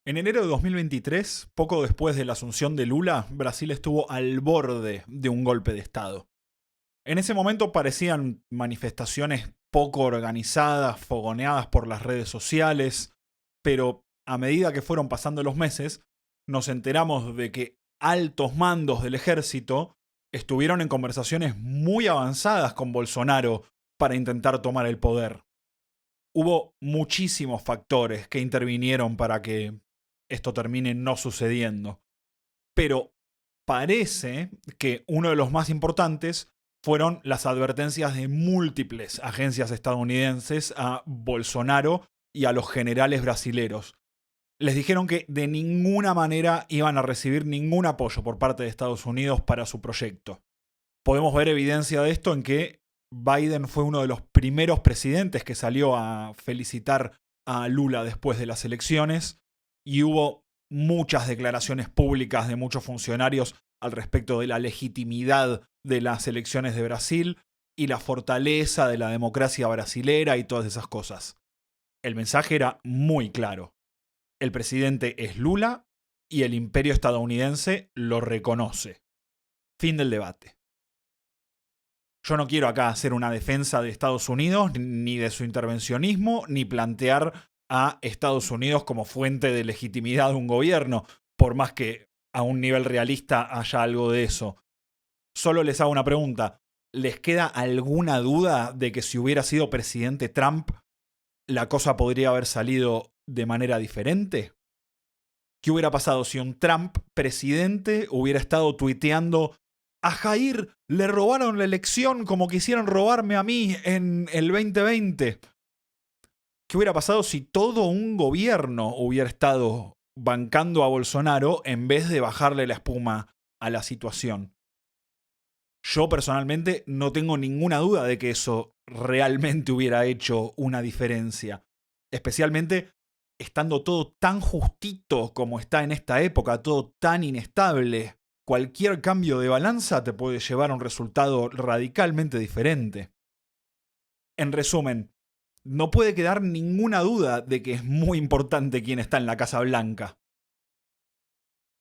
En enero de 2023, poco después de la asunción de Lula, Brasil estuvo al borde de un golpe de Estado. En ese momento parecían manifestaciones poco organizadas, fogoneadas por las redes sociales, pero a medida que fueron pasando los meses, nos enteramos de que altos mandos del ejército estuvieron en conversaciones muy avanzadas con Bolsonaro para intentar tomar el poder. Hubo muchísimos factores que intervinieron para que esto termine no sucediendo. Pero parece que uno de los más importantes fueron las advertencias de múltiples agencias estadounidenses a Bolsonaro y a los generales brasileros. Les dijeron que de ninguna manera iban a recibir ningún apoyo por parte de Estados Unidos para su proyecto. Podemos ver evidencia de esto en que Biden fue uno de los primeros presidentes que salió a felicitar a Lula después de las elecciones y hubo muchas declaraciones públicas de muchos funcionarios al respecto de la legitimidad de las elecciones de Brasil y la fortaleza de la democracia brasilera y todas esas cosas. El mensaje era muy claro. El presidente es Lula y el imperio estadounidense lo reconoce. Fin del debate. Yo no quiero acá hacer una defensa de Estados Unidos, ni de su intervencionismo, ni plantear a Estados Unidos como fuente de legitimidad de un gobierno, por más que a un nivel realista haya algo de eso. Solo les hago una pregunta. ¿Les queda alguna duda de que si hubiera sido presidente Trump, la cosa podría haber salido de manera diferente? ¿Qué hubiera pasado si un Trump presidente hubiera estado tuiteando: a Jair le robaron la elección como quisieron robarme a mí en el 2020? ¿Qué hubiera pasado si todo un gobierno hubiera estado bancando a Bolsonaro en vez de bajarle la espuma a la situación? Yo personalmente no tengo ninguna duda de que eso realmente hubiera hecho una diferencia. Especialmente estando todo tan justito como está en esta época, todo tan inestable. Cualquier cambio de balanza te puede llevar a un resultado radicalmente diferente. En resumen, no puede quedar ninguna duda de que es muy importante quién está en la Casa Blanca.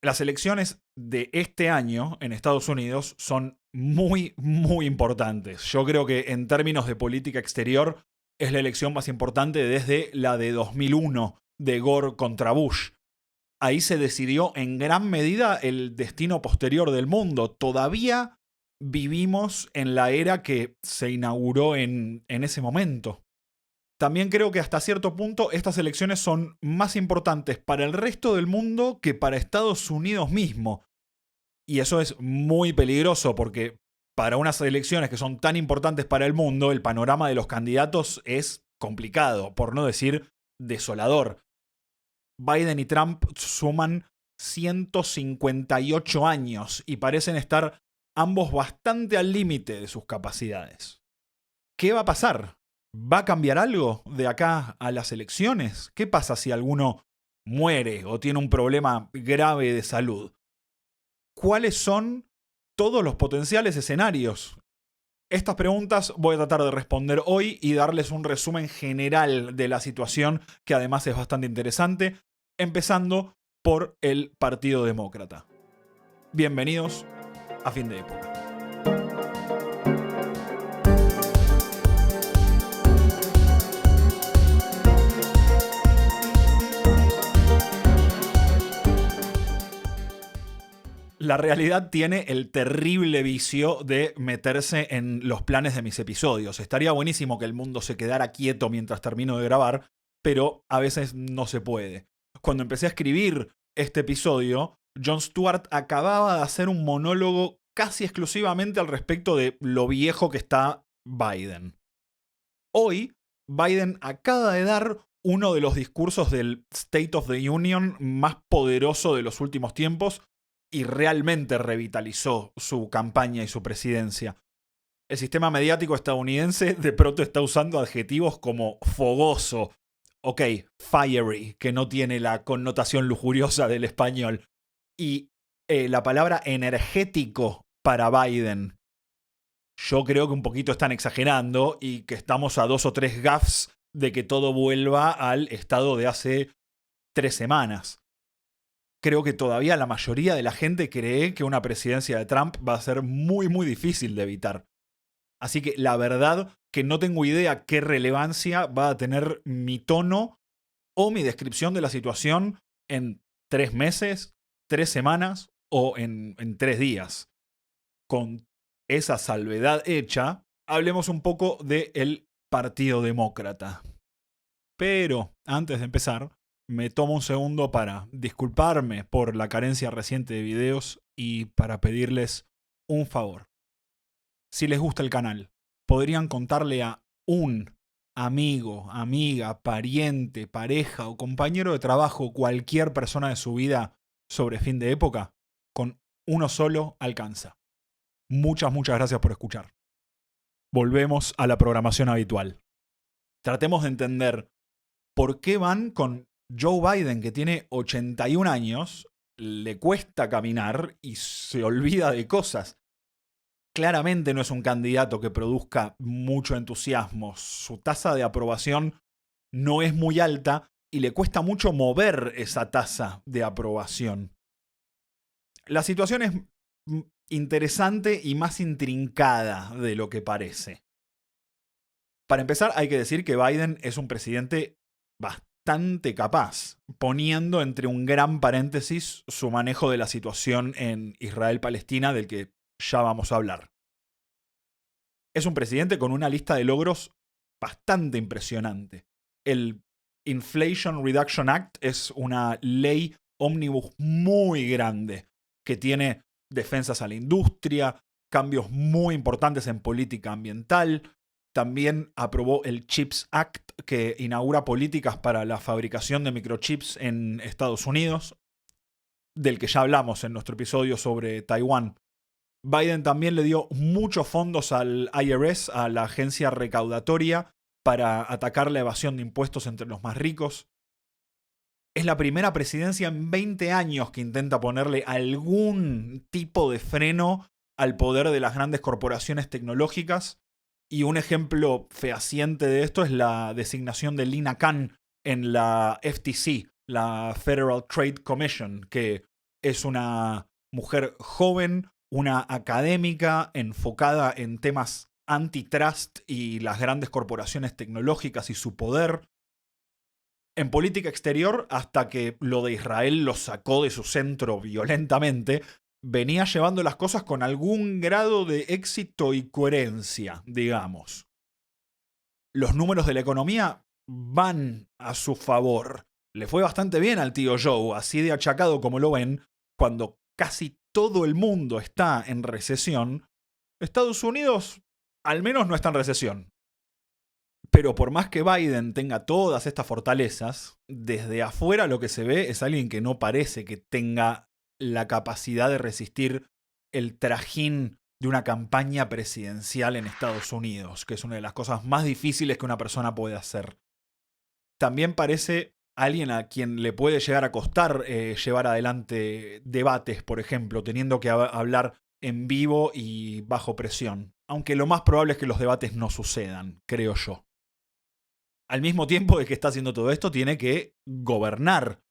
Las elecciones de este año en Estados Unidos son muy, muy importantes. Yo creo que en términos de política exterior es la elección más importante desde la de 2001 de Gore contra Bush. Ahí se decidió en gran medida el destino posterior del mundo. Todavía vivimos en la era que se inauguró en ese momento. También creo que hasta cierto punto estas elecciones son más importantes para el resto del mundo que para Estados Unidos mismo. Y eso es muy peligroso porque para unas elecciones que son tan importantes para el mundo, el panorama de los candidatos es complicado, por no decir desolador. Biden y Trump suman 158 años y parecen estar ambos bastante al límite de sus capacidades. ¿Qué va a pasar? ¿Va a cambiar algo de acá a las elecciones? ¿Qué pasa si alguno muere o tiene un problema grave de salud? ¿Cuáles son todos los potenciales escenarios? Estas preguntas voy a tratar de responder hoy y darles un resumen general de la situación, que además es bastante interesante, empezando por el Partido Demócrata. Bienvenidos a Fin de Época. La realidad tiene el terrible vicio de meterse en los planes de mis episodios. Estaría buenísimo que el mundo se quedara quieto mientras termino de grabar, pero a veces no se puede. Cuando empecé a escribir este episodio, Jon Stewart acababa de hacer un monólogo casi exclusivamente al respecto de lo viejo que está Biden. Hoy, Biden acaba de dar uno de los discursos del State of the Union más poderoso de los últimos tiempos, y realmente revitalizó su campaña y su presidencia. El sistema mediático estadounidense de pronto está usando adjetivos como fogoso, fiery, que no tiene la connotación lujuriosa del español, y la palabra energético para Biden. Yo creo que un poquito están exagerando y que estamos a 2 o 3 gaffes de que todo vuelva al estado de hace 3 semanas. creo que todavía la mayoría de la gente cree que una presidencia de Trump va a ser muy, muy difícil de evitar. Así que la verdad que no tengo idea qué relevancia va a tener mi tono o mi descripción de la situación en 3 meses, 3 semanas o en 3 días. Con esa salvedad hecha, hablemos un poco del Partido Demócrata. Pero antes de empezar, me tomo un segundo para disculparme por la carencia reciente de videos y para pedirles un favor. Si les gusta el canal, podrían contarle a un amigo, amiga, pariente, pareja o compañero de trabajo, cualquier persona de su vida sobre Fin de Época. Con uno solo alcanza. Muchas gracias por escuchar. Volvemos a la programación habitual. Tratemos de entender por qué van con Joe Biden, que tiene 81 años, le cuesta caminar y se olvida de cosas. Claramente no es un candidato que produzca mucho entusiasmo. Su tasa de aprobación no es muy alta y le cuesta mucho mover esa tasa de aprobación. La situación es interesante y más intrincada de lo que parece. Para empezar, hay que decir que Biden es un presidente bastante capaz, poniendo entre un gran paréntesis su manejo de la situación en Israel-Palestina, del que ya vamos a hablar. Es un presidente con una lista de logros bastante impresionante. El Inflation Reduction Act es una ley ómnibus muy grande que tiene defensas a la industria, cambios muy importantes en política ambiental. También aprobó el CHIPS Act, que inaugura políticas para la fabricación de microchips en Estados Unidos, del que ya hablamos en nuestro episodio sobre Taiwán. Biden también le dio muchos fondos al IRS, a la agencia recaudatoria, para atacar la evasión de impuestos entre los más ricos. Es la primera presidencia en 20 años que intenta ponerle algún tipo de freno al poder de las grandes corporaciones tecnológicas. Y un ejemplo fehaciente de esto es la designación de Lina Khan en la FTC, la Federal Trade Commission, que es una mujer joven, una académica enfocada en temas antitrust y las grandes corporaciones tecnológicas y su poder. En política exterior, hasta que lo de Israel lo sacó de su centro violentamente, venía llevando las cosas con algún grado de éxito y coherencia, digamos. Los números de la economía van a su favor. Le fue bastante bien al tío Joe, así de achacado como lo ven, cuando casi todo el mundo está en recesión. Estados Unidos al menos no está en recesión. Pero por más que Biden tenga todas estas fortalezas, desde afuera lo que se ve es alguien que no parece que tenga la capacidad de resistir el trajín de una campaña presidencial en Estados Unidos, que es una de las cosas más difíciles que una persona puede hacer. También parece alguien a quien le puede llegar a costar llevar adelante debates, por ejemplo, teniendo que hablar en vivo y bajo presión. Aunque lo más probable es que los debates no sucedan, creo yo. Al mismo tiempo de que está haciendo todo esto, tiene que gobernar.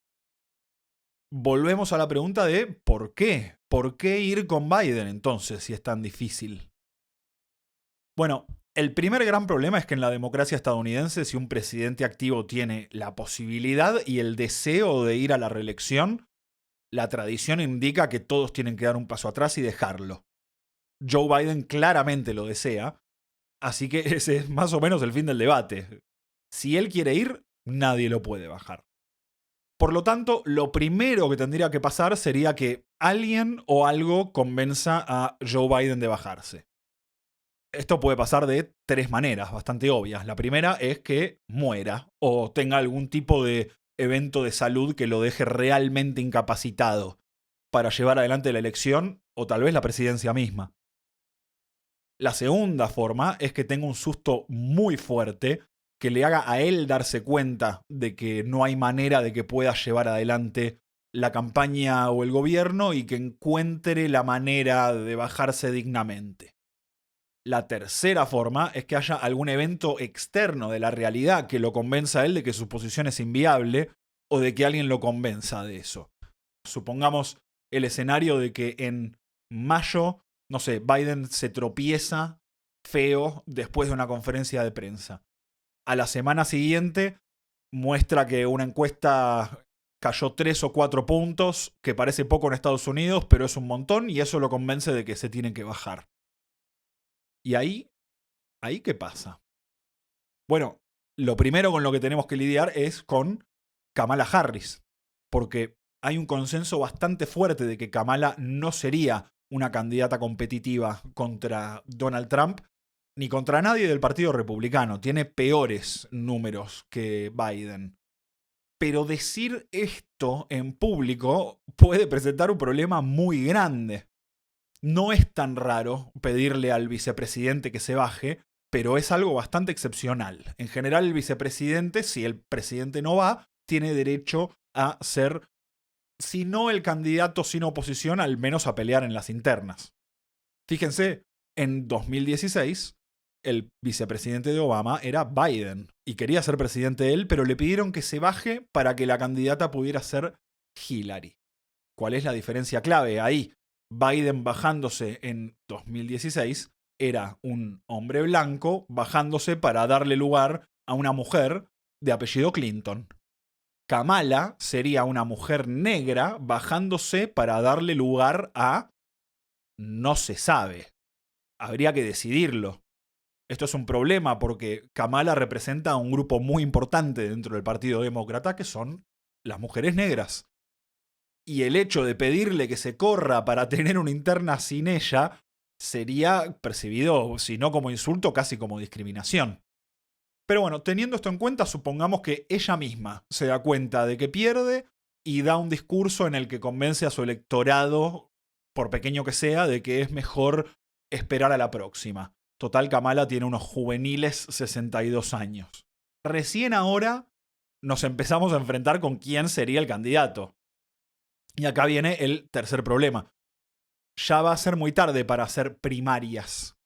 Volvemos a la pregunta de ¿por qué? ¿Por qué ir con Biden entonces si es tan difícil? Bueno, el primer gran problema es que en la democracia estadounidense, si un presidente activo tiene la posibilidad y el deseo de ir a la reelección, la tradición indica que todos tienen que dar un paso atrás y dejarlo. Joe Biden claramente lo desea, así que ese es más o menos el fin del debate. Si él quiere ir, nadie lo puede bajar. Por lo tanto, lo primero que tendría que pasar sería que alguien o algo convenza a Joe Biden de bajarse. Esto puede pasar de 3 maneras bastante obvias. La primera es que muera o tenga algún tipo de evento de salud que lo deje realmente incapacitado para llevar adelante la elección o tal vez la presidencia misma. La segunda forma es que tenga un susto muy fuerte que le haga a él darse cuenta de que no hay manera de que pueda llevar adelante la campaña o el gobierno y que encuentre la manera de bajarse dignamente. La tercera forma es que haya algún evento externo de la realidad que lo convenza a él de que su posición es inviable o de que alguien lo convenza de eso. Supongamos el escenario de que en mayo, no sé, Biden se tropieza feo después de una conferencia de prensa. A la semana siguiente muestra que una encuesta cayó 3 o 4 puntos, que parece poco en Estados Unidos, pero es un montón, y eso lo convence de que se tienen que bajar. Y ahí ¿qué pasa? Bueno, lo primero con lo que tenemos que lidiar es con Kamala Harris, porque hay un consenso bastante fuerte de que Kamala no sería una candidata competitiva contra Donald Trump ni contra nadie del Partido Republicano. Tiene peores números que Biden. Pero decir esto en público puede presentar un problema muy grande. No es tan raro pedirle al vicepresidente que se baje, pero es algo bastante excepcional. En general, el vicepresidente, si el presidente no va, tiene derecho a ser, si no el candidato sin oposición, al menos a pelear en las internas. Fíjense, en 2016, el vicepresidente de Obama era Biden y quería ser presidente él, pero le pidieron que se baje para que la candidata pudiera ser Hillary. ¿Cuál es la diferencia clave ahí? Biden bajándose en 2016 era un hombre blanco bajándose para darle lugar a una mujer de apellido Clinton. Kamala sería una mujer negra bajándose para darle lugar a... no se sabe. Habría que decidirlo. Esto es un problema porque Kamala representa a un grupo muy importante dentro del Partido Demócrata que son las mujeres negras. Y el hecho de pedirle que se corra para tener una interna sin ella sería percibido, si no como insulto, casi como discriminación. Pero bueno, teniendo esto en cuenta, supongamos que ella misma se da cuenta de que pierde y da un discurso en el que convence a su electorado, por pequeño que sea, de que es mejor esperar a la próxima. Total, Kamala tiene unos juveniles 62 años. Recién ahora nos empezamos a enfrentar con quién sería el candidato. Y acá viene el tercer problema. Ya va a ser muy tarde para hacer primarias.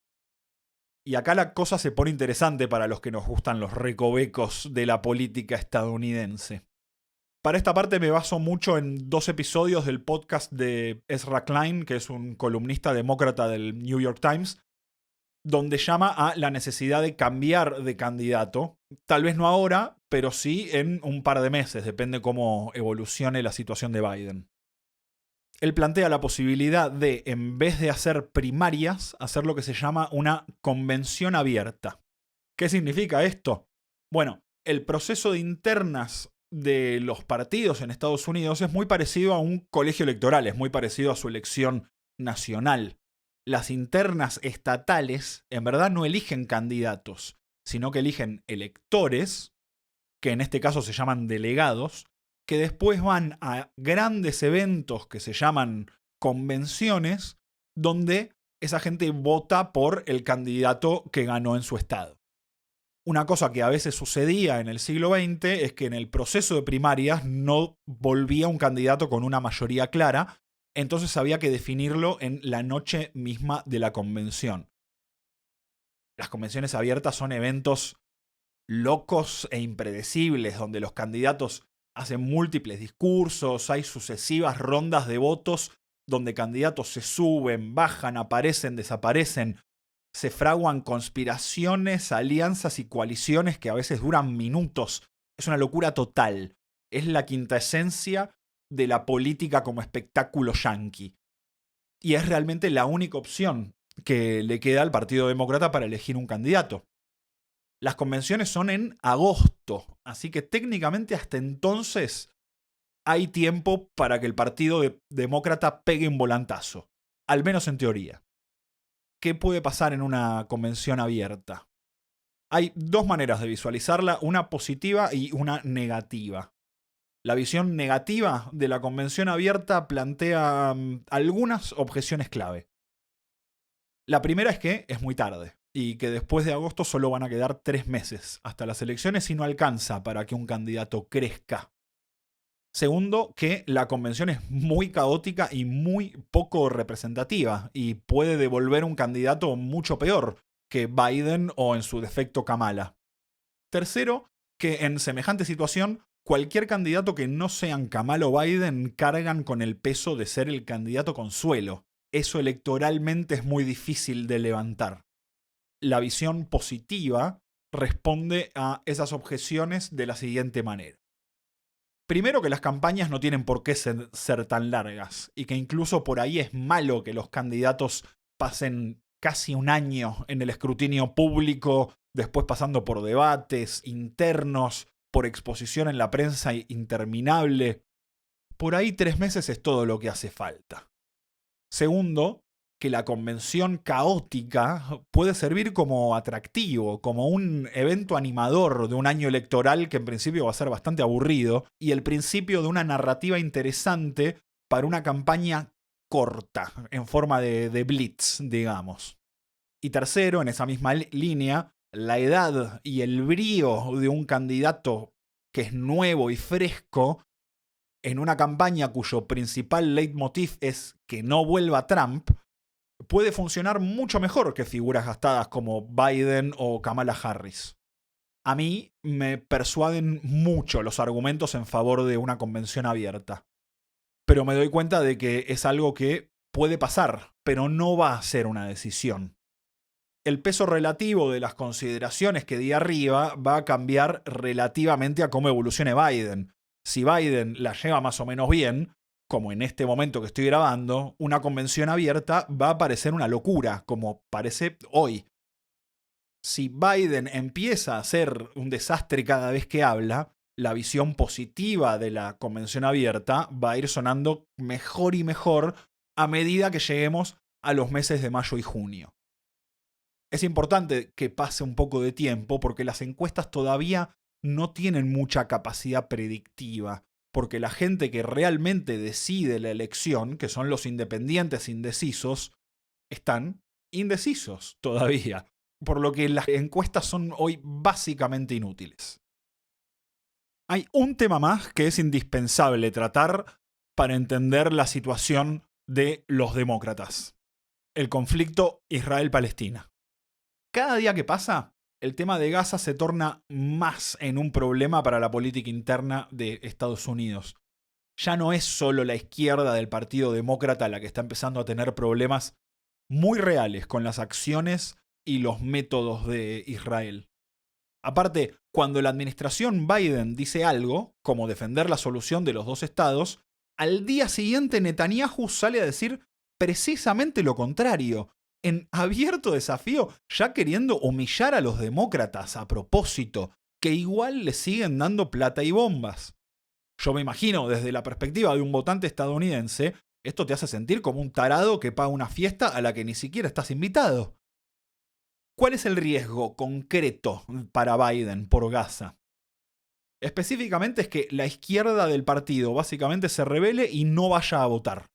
Y acá la cosa se pone interesante para los que nos gustan los recovecos de la política estadounidense. Para esta parte me baso mucho en 2 episodios del podcast de Ezra Klein, que es un columnista demócrata del New York Times, donde llama a la necesidad de cambiar de candidato. Tal vez no ahora, pero sí en un par de meses, depende cómo evolucione la situación de Biden. Él plantea la posibilidad de, en vez de hacer primarias, hacer lo que se llama una convención abierta. ¿Qué significa esto? Bueno, el proceso de internas de los partidos en Estados Unidos es muy parecido a un colegio electoral, es muy parecido a su elección nacional. Las internas estatales en verdad no eligen candidatos, sino que eligen electores, que en este caso se llaman delegados, que después van a grandes eventos que se llaman convenciones, donde esa gente vota por el candidato que ganó en su estado. Una cosa que a veces sucedía en el siglo XX es que en el proceso de primarias no volvía un candidato con una mayoría clara, entonces había que definirlo en la noche misma de la convención. Las convenciones abiertas son eventos locos e impredecibles, donde los candidatos hacen múltiples discursos, hay sucesivas rondas de votos donde candidatos se suben, bajan, aparecen, desaparecen, se fraguan conspiraciones, alianzas y coaliciones que a veces duran minutos. Es una locura total. Es la quinta esencia de la política como espectáculo yanqui. Y es realmente la única opción que le queda al Partido Demócrata para elegir un candidato. Las convenciones son en agosto, así que técnicamente hasta entonces hay tiempo para que el Partido Demócrata pegue un volantazo, al menos en teoría. ¿Qué puede pasar en una convención abierta? Hay 2 maneras de visualizarla, una positiva y una negativa. La visión negativa de la convención abierta plantea algunas objeciones clave. La primera es que es muy tarde y que después de agosto solo van a quedar 3 meses hasta las elecciones y no alcanza para que un candidato crezca. Segundo, que la convención es muy caótica y muy poco representativa y puede devolver un candidato mucho peor que Biden o en su defecto Kamala. Tercero, que en semejante situación cualquier candidato que no sean Kamala o Biden cargan con el peso de ser el candidato consuelo. Eso electoralmente es muy difícil de levantar. La visión positiva responde a esas objeciones de la siguiente manera. Primero, que las campañas no tienen por qué ser tan largas y que incluso por ahí es malo que los candidatos pasen casi un año en el escrutinio público, después pasando por debates internos, por exposición en la prensa interminable. Por ahí 3 meses es todo lo que hace falta. Segundo, que la convención caótica puede servir como atractivo, como un evento animador de un año electoral que en principio va a ser bastante aburrido, y el principio de una narrativa interesante para una campaña corta, en forma de blitz, digamos. Y tercero, en esa misma línea, la edad y el brío de un candidato que es nuevo y fresco en una campaña cuyo principal leitmotiv es que no vuelva Trump, puede funcionar mucho mejor que figuras gastadas como Biden o Kamala Harris. A mí me persuaden mucho los argumentos en favor de una convención abierta. Pero me doy cuenta de que es algo que puede pasar, pero no va a ser una decisión. El peso relativo de las consideraciones que di arriba va a cambiar relativamente a cómo evolucione Biden. Si Biden la lleva más o menos bien, como en este momento que estoy grabando, una convención abierta va a parecer una locura, como parece hoy. Si Biden empieza a ser un desastre cada vez que habla, la visión positiva de la convención abierta va a ir sonando mejor y mejor a medida que lleguemos a los meses de mayo y junio. Es importante que pase un poco de tiempo porque las encuestas todavía no tienen mucha capacidad predictiva, porque la gente que realmente decide la elección, que son los independientes indecisos, están indecisos todavía, por lo que las encuestas son hoy básicamente inútiles. Hay un tema más que es indispensable tratar para entender la situación de los demócratas: el conflicto Israel-Palestina. Cada día que pasa, el tema de Gaza se torna más en un problema para la política interna de Estados Unidos. Ya no es solo la izquierda del Partido Demócrata la que está empezando a tener problemas muy reales con las acciones y los métodos de Israel. Aparte, cuando la administración Biden dice algo, como defender la solución de los dos estados, al día siguiente Netanyahu sale a decir precisamente lo contrario, en abierto desafío, ya queriendo humillar a los demócratas a propósito, que igual le siguen dando plata y bombas. Yo me imagino, desde la perspectiva de un votante estadounidense, esto te hace sentir como un tarado que paga una fiesta a la que ni siquiera estás invitado. ¿Cuál es el riesgo concreto para Biden por Gaza? Específicamente es que la izquierda del partido básicamente se rebele y no vaya a votar.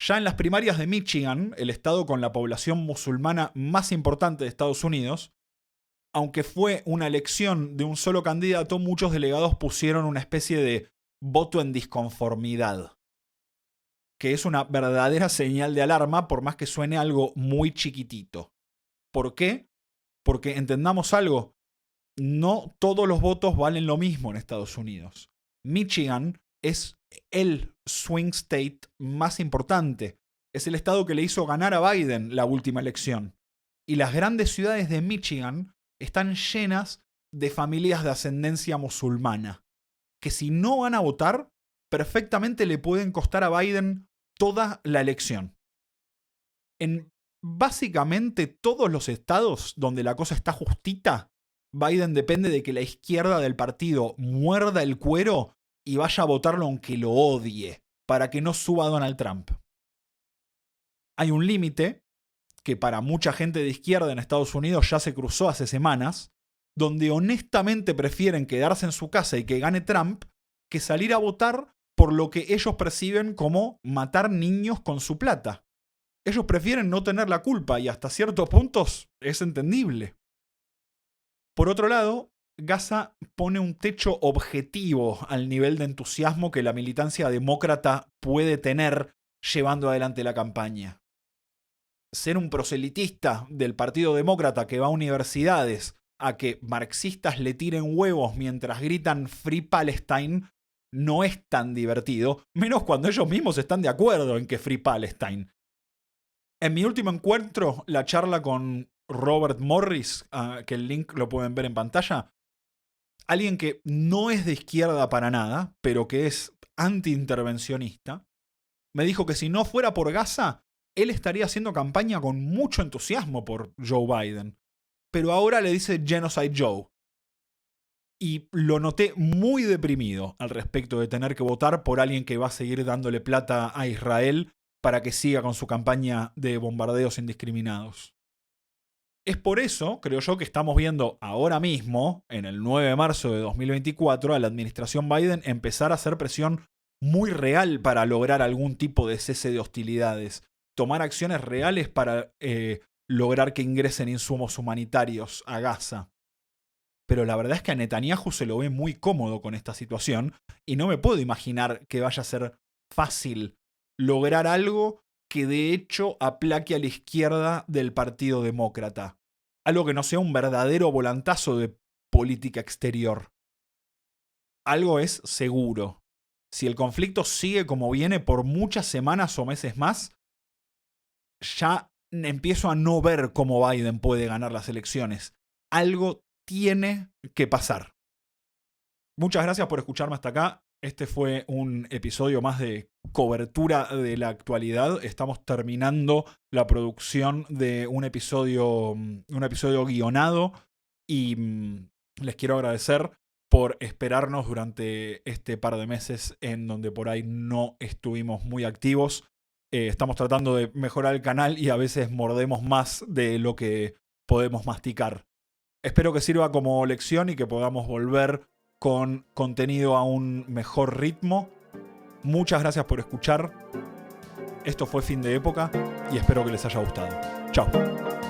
Ya en las primarias de Michigan, el estado con la población musulmana más importante de Estados Unidos, aunque fue una elección de un solo candidato, muchos delegados pusieron una especie de voto en disconformidad, que es una verdadera señal de alarma por más que suene algo muy chiquitito. ¿Por qué? Porque entendamos algo, no todos los votos valen lo mismo en Estados Unidos. Michigan es el swing state más importante. Es el estado que le hizo ganar a Biden la última elección. Y las grandes ciudades de Michigan están llenas de familias de ascendencia musulmana, que si no van a votar, perfectamente le pueden costar a Biden toda la elección. En básicamente todos los estados donde la cosa está justita, Biden depende de que la izquierda del partido muerda el cuero y vaya a votarlo aunque lo odie, para que no suba Donald Trump. Hay un límite que para mucha gente de izquierda en Estados Unidos ya se cruzó hace semanas, donde honestamente prefieren quedarse en su casa y que gane Trump que salir a votar por lo que ellos perciben como matar niños con su plata. Ellos prefieren no tener la culpa y hasta ciertos puntos es entendible. Por otro lado, Gaza pone un techo objetivo al nivel de entusiasmo que la militancia demócrata puede tener llevando adelante la campaña. Ser un proselitista del Partido Demócrata que va a universidades a que marxistas le tiren huevos mientras gritan Free Palestine no es tan divertido, menos cuando ellos mismos están de acuerdo en que Free Palestine. En mi último encuentro, la charla con Robert Morris, que el link lo pueden ver en pantalla, alguien que no es de izquierda para nada, pero que es anti-intervencionista, me dijo que si no fuera por Gaza, él estaría haciendo campaña con mucho entusiasmo por Joe Biden. Pero ahora le dice Genocide Joe. Y lo noté muy deprimido al respecto de tener que votar por alguien que va a seguir dándole plata a Israel para que siga con su campaña de bombardeos indiscriminados. Es por eso, creo yo, que estamos viendo ahora mismo, en el 9 de marzo de 2024, a la administración Biden empezar a hacer presión muy real para lograr algún tipo de cese de hostilidades. Tomar acciones reales para lograr que ingresen insumos humanitarios a Gaza. Pero la verdad es que a Netanyahu se lo ve muy cómodo con esta situación y no me puedo imaginar que vaya a ser fácil lograr algo que de hecho aplaque a la izquierda del Partido Demócrata. Algo que no sea un verdadero volantazo de política exterior. Algo es seguro. Si el conflicto sigue como viene por muchas semanas o meses más, ya empiezo a no ver cómo Biden puede ganar las elecciones. Algo tiene que pasar. Muchas gracias por escucharme hasta acá. Este fue un episodio más de cobertura de la actualidad. Estamos terminando la producción de un episodio guionado y les quiero agradecer por esperarnos durante este par de meses en donde por ahí no estuvimos muy activos. Estamos tratando de mejorar el canal y a veces mordemos más de lo que podemos masticar. Espero que sirva como lección y que podamos volver con contenido a un mejor ritmo. Muchas gracias por escuchar. Esto fue Fin de Época y espero que les haya gustado. Chao.